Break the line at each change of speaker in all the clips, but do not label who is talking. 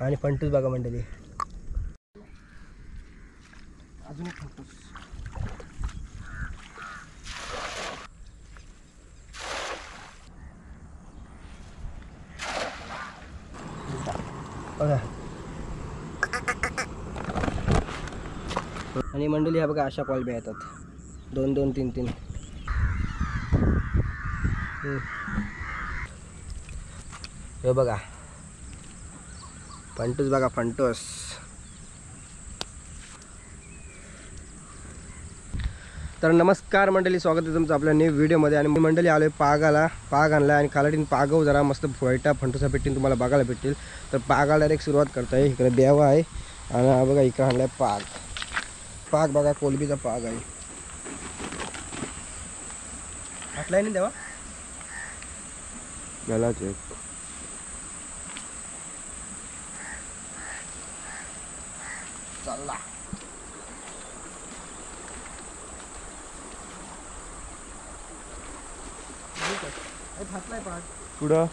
आणि फंटूस बघा मंडळी, अजून एक फंटूस. बघा. आणि मंडळी ह्या बघा अशा कॉलब्या येतात, 2-2, 3-3. हे बघा फंटूस, बघा फंटूस. तर नमस्कार मंडळी, स्वागत आहे तुमचं आपल्या न्यू व्हिडिओमध्ये. आणि मंडळी आलो आहे पागाला. पाग आणला आणि खालाटीन पागव जरा मस्त फोयटा फंटूसा पेटीन तुम्हाला बघायला भेटतील. तर पागाला डायरेक्ट सुरुवात करता आहे. इकडे देवा आहे आणि हा बघा इकडे आणलाय पाग. पाग बघा कोलबीचा पाग आहे. हाटलाय नाही देवा
याला चेक.
चालला. फाटलाय पाग
पुढं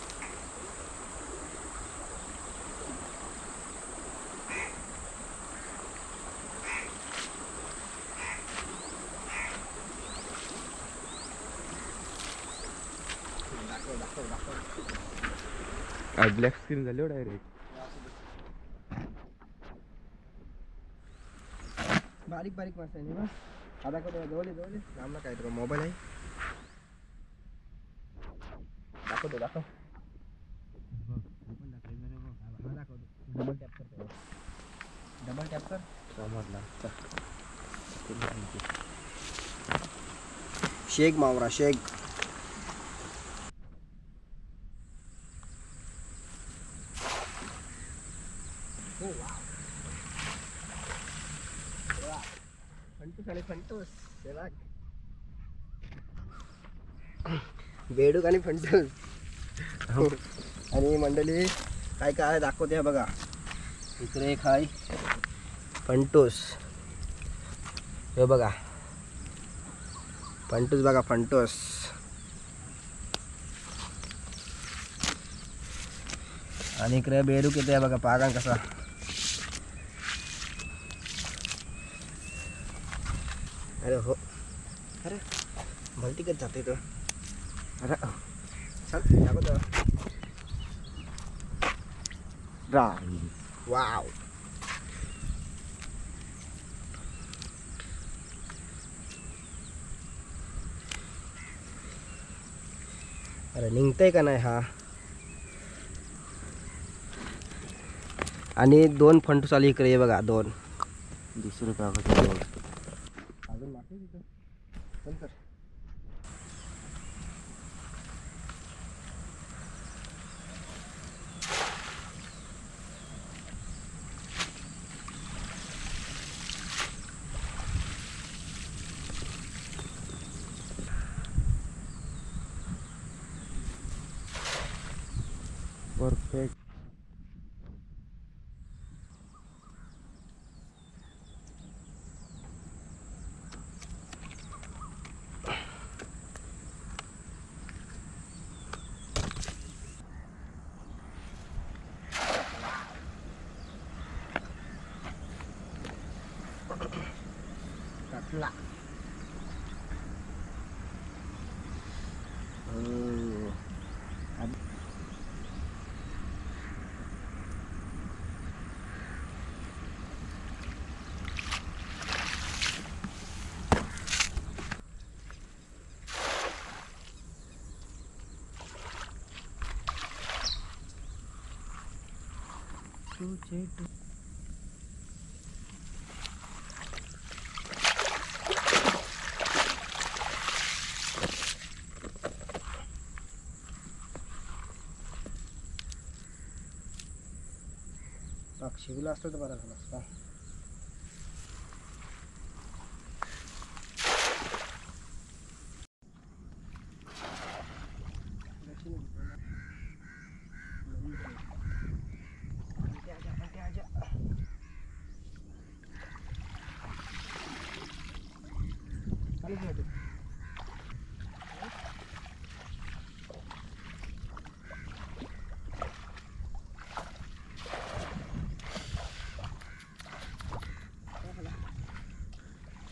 ब्लॅक स्क्रीन झाली डायरेक्ट.
बारीक बारीक मासा आहे ना. आता कडे जवळ रामला काय तर मोबाईल आहे. दाखवतो दाखव. डबल टॅप करतो. डबल टॅप कर.
समजला.
शेक मावरा शेक. हो वाव. फंटूस आणि फंटूस. बेडूक आणि फंटूस. आणि मंडळी काय काय दाखवते बघा. इकडे एक आहे फंटूस. हे बघा फंटूस, बघा फंटूस. आणि इकडे बेडूक येते बघा पागान कसा. अरे हो, अरे भलतीकच जाते तो. अरे चल दाखवतो. वाव. अरे निघतंय का नाही हा. आणि 2 फंटूस आली इकडे. हे बघा 2.
दुसरं कागद
अजून मारते तिथं. चल तर.
परफेक्ट.
टाकला. शिवला असतं तर बरं झालं असतं.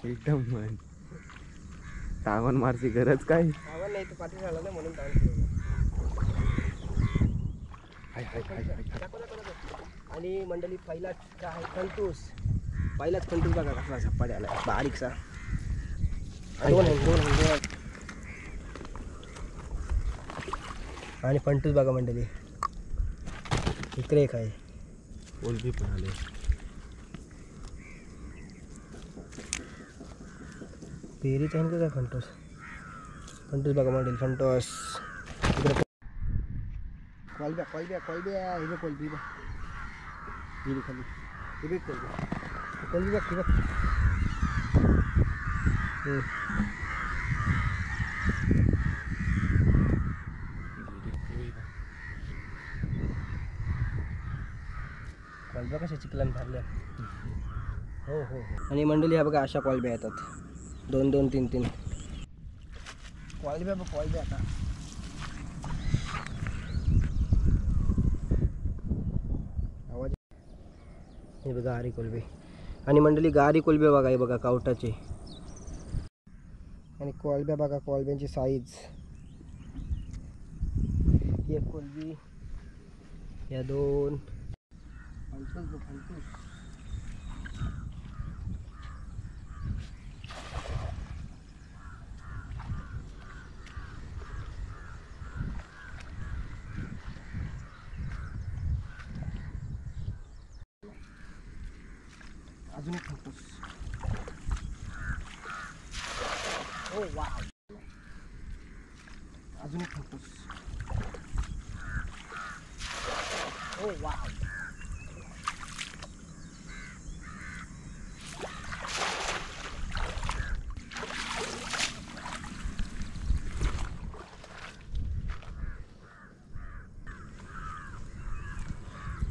एकदम मन तावण मारची गरज काय
आव्हान नाही तर पाठी झाला ना म्हणून ताण फिरवलं.
हाय हाय हाय हाय
दाखव, दाखव, दाखव. आणि मंडळी पहिलाच काय फंटूस, पहिलाच फंटूस बघा कसला झप्पाडी आला बारीकसा. दोन आहे, दोन आहे, दोन. आणि फंटूस बघा मंडळी, इकडे एक आहे.
कोलबी पण आले.
पेरीच आहे का फंटूस? फंटूस बघा मंडळी, फंटूस. इकडे कोलब्या कोलब्या कोलब्या, हे बघ कोलबी बघ, गेली खाली. हे बघ कोलबी, कोलबी बघ, हे बघ. कोलब्या कशा चिखलान भरल्या. हो हो हो. आणि मंडळी ह्या बघा अशा कोलब्या येतात, 2 2 3 3 कोलब्या बघ, कोलब्या आता. आवाज. हे बघा गारी कोलबे. आणि मंडळी गारी कोलबे बघा, हे बघा कावटाचे. आणि कोलब्या बघा, कोलब्यांची साईज. एक कोलबी, या 2. फंटूस बघ, फंटूस. अजून एक फंटूस. ओ वाव. अजून एक फंटूस. ओ वाव.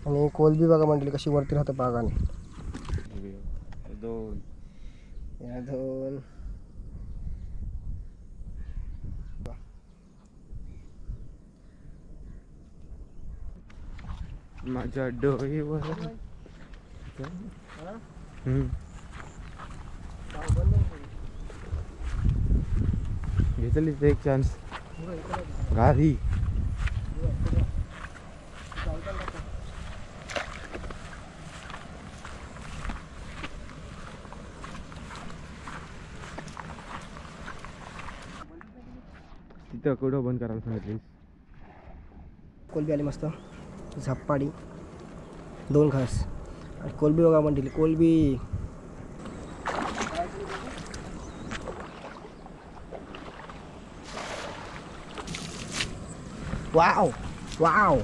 आणि कोलबी बघा मंडळी कशी वरती राहतं बागाने.
2
या 2.
माझ्या डोईवर घेतलीच एक चान्स गाडी. तिथं कुठं बंद करायला सांगितलीस?
कोलबी आली मस्त झप्पाडी, 2 घास. आणि कोलबी बघा मंडळी, कोलबी. Wow wow.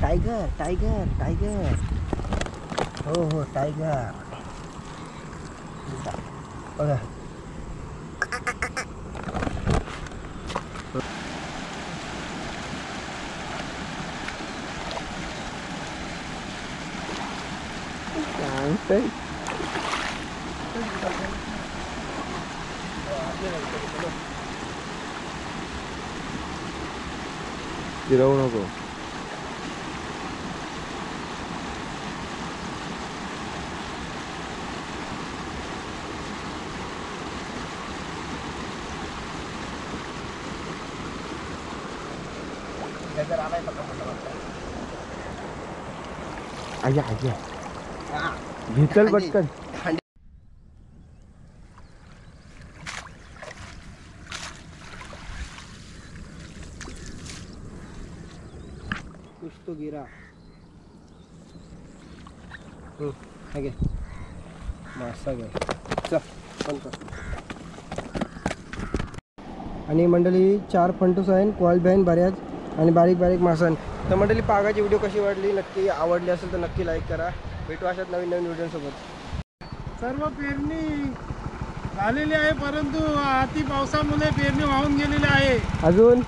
Tiger tiger tiger. हो हो टायगर बघा.
फिरवू नको. आया आया घेतल पटकन.
कुछ तो गिरा. घे मासा घे. चल पण कर. आणि मंडळी 4 फंटूस आहे, कोलब्या आहे बऱ्याच, आणि बारीक बारीक मासा. तर मंडळी पागाची व्हिडिओ कशी वाटली, नक्की आवडली असेल तर नक्की लाईक करा. भेटू अशाच नवीन नवीन व्हिडिओसोबत.
सर्व पेरणी झालेली आहे, परंतु अति पावसामुळे पेरणी वाहून गेलेली आहे.
अजून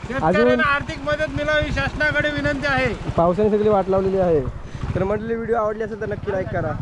शेतकऱ्यांना आर्थिक मदत मिळावी शासनाकडे विनंती आहे.
पावसाने सगळी वाट लावलेली आहे. तर मंडळी व्हिडिओ आवडली असेल तर नक्की लाईक करा.